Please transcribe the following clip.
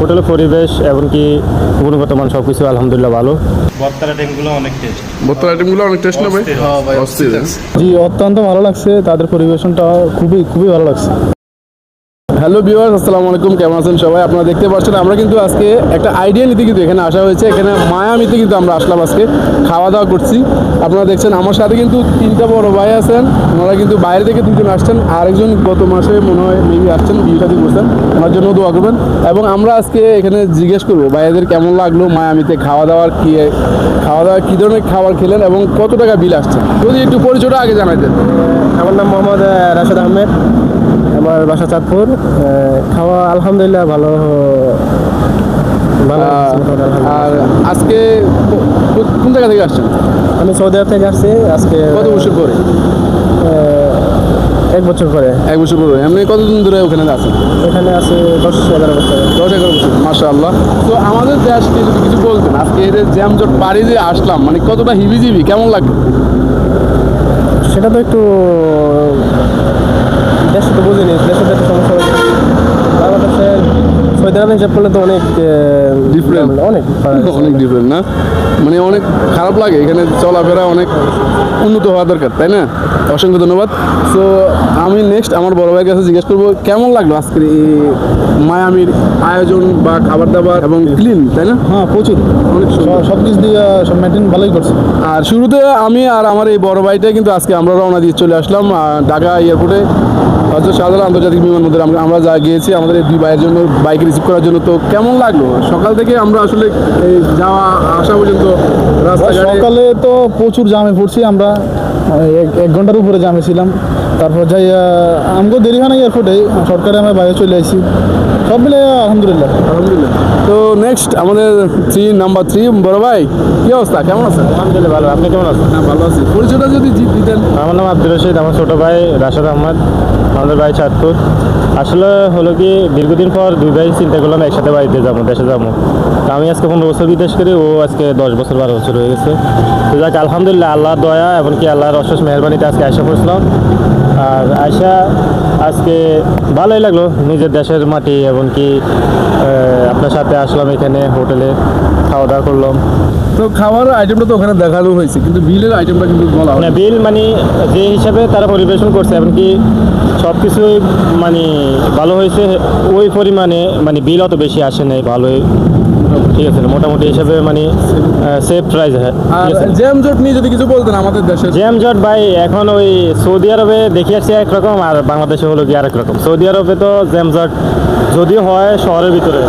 হোটেলের পরিবেশ এমনকি গুণগত মান সবকিছু আলহামদুলিল্লাহ ভালো। ভর্তার আইটেমগুলো অনেক টেস্ট। ভর্তার আইটেমগুলো অনেক টেস্ট না ভাই? হ্যাঁ ভাই, অস্থির। জি, অত্যন্ত ভালো লাগছে, তাদের পরিবেশনটা খুবই খুবই ভালো লাগছে। হ্যালো ভিউয়ার্স, আসসালামু আলাইকুম, কেমন আছেন সবাই? আপনারা দেখতে পাচ্ছেন আমরা কিন্তু আজকে একটা আইডিয়া নিতে কিন্তু এখানে আসা হয়েছে। এখানে মায়ামিতে কিন্তু আমরা আসলাম, আজকে খাওয়া দাওয়া করছি। আপনারা দেখছেন আমার সাথে কিন্তু 3টা বড় ভাই আছেন, ওনারা কিন্তু বাইরে থেকে 2জন আসছেন, আরেকজন গত মাসে মনে হয় মেবি আসছেন, বিয়ে শাদী করছেন, ওনার জন্য দোয়া করবেন। এবং আমরা আজকে এখানে জিজ্ঞেস করবো ভাইয়াদের কেমন লাগলো মায়ামিতে খাওয়া দাওয়ার, কী ধরনের খাবার খেলেন এবং কত টাকা বিল আসছে। যদি একটু পরিচয়টা আগে জানাই দেন। আমার নাম মোহাম্মদ রাশেদ আহমেদ, আমার বাসা চাঁদপুর। খাওয়া আলহামদুলিল্লাহ ভালো ভালো। আর আজকে কোন জায়গা থেকে আসছেন? আমি সৌদি আরব থেকে আসছি। আজকে কত বছর পরে? 1 বছর পরে। 1 বছর পরে। এমনি কতদিন ধরে ওখানে আছেন? এখানে আছি 10-11 বছর। 10-11 বছর, মাশাআল্লাহ। তো আমাদের দেশকে যদি কিছু বলতেন, আজকে এদের জ্যামজট পাড়ি দিয়ে আসলাম, মানে কতটা হিবিজিবি, কেমন লাগলো? সেটা তো একটু দেশে তো বুঝিনি, দেশে তো একটা সমস্যা হচ্ছে। বাংলাদেশে সৌদি আরব হিসাব করলে তো অনেক ডিফারেন্ট, অনেক অনেক ডিফারেন্ট না, মানে অনেক খারাপ লাগে। এখানে চলাফেরা অনেক উন্নত হওয়া দরকার, তাই না? অসংখ্য ধন্যবাদ। সো আমি নেক্সট আমার বড় ভাইয়ের কাছে জিজ্ঞেস করবো কেমন লাগলো আজকের এই মায়ামির আয়োজন বা খাবার দাবার এবং ক্লিন, তাই না? হ্যাঁ, প্রচুর, অনেক সুন্দর। সব কিছু দিয়ে সব মেনটেন ভালোই করছে। আর শুরুতে আমি আর আমার এই বড় ভাইটা কিন্তু আজকে আমরা রওনা দিয়ে চলে আসলাম ঢাকা এয়ারপোর্টে। হয়তো শাহজালাল আন্তর্জাতিক বিমানবন্দরে আমরা যা গিয়েছি আমাদের এই 2 ভাইয়ের জন্য বাইক রিসিভ করার জন্য। তো কেমন লাগলো সকাল থেকে আমরা আসলে এই যাওয়া আসা পর্যন্ত রাস্তাঘাটে? সকালে তো প্রচুর জামে পড়ছি আমরা, 1 ঘন্টার উপরে জামে ছিলাম। তারপর যাই আমাকেও দেরি হয় না এয়ারপোর্টে, সরকারে আমরা বাইরে চলে আসছি। সব মিলে আলহামদুলিল্লাহ। আলহামদুলিল্লাহ। তো নেক্সট আমাদের নাম্বার 3 বড় ভাই, কি অবস্থা, কেমন আছেন? আলহামদুলিল্লাহ ভালো। আপনি কেমন আছেন? হ্যাঁ, ভালো আছি। পরিচয়টা যদি দিতেন। আমার নাম আব্দুর রশিদ, আমার ছোটো ভাই রাশেদ আহমেদ, আমাদের ভাই চাঁদপুর। আসলে হলো কি, দীর্ঘদিন পর 2 ভাই চিন্তা করলাম একসাথে বাড়িতে যাবো, দেশে যাবো। তো আমি আজকে 15 বছর বিদেশ করি, ও আজকে 10 বছর 12 বছর হয়ে গেছে। তো যাক আলহামদুলিল্লাহ, আল্লাহর দয়া এমনকি আল্লাহর অশেষ মেহরবানিতে আজকে আশা করছিলাম। আর আয়সা আজকে ভালোই লাগলো, নিজের দেশের মাটি, এমনকি আপনার সাথে আসলাম এখানে হোটেলে, খাওয়া দাওয়া করলাম। তো খাওয়ার আইটেমটা তো ওখানে দেখানো হয়েছে, কিন্তু বিলের আইটেমটা কিন্তু বলা হয় না, বিল মানে যে হিসাবে তারা পরিবেশন করছে এমনকি সব কিছুই মানে ভালো হয়েছে, ওই পরিমাণে মানে বিল অত বেশি আসে নাই, ভালোই ঠিক আছে মোটামুটি হিসাবে, মানে সেফ প্রাইস। হ্যাঁ, আর জ্যামজট নিয়ে যদি কিছু বলতেন আমাদের দেশের। জ্যামজট ভাই এখন ওই সৌদি আরবে দেখে আসছে একরকম, আর বাংলাদেশে হলো কি আরেক রকম। সৌদি আরবে তো জ্যামজট যদিও হয় শহরের ভিতরে,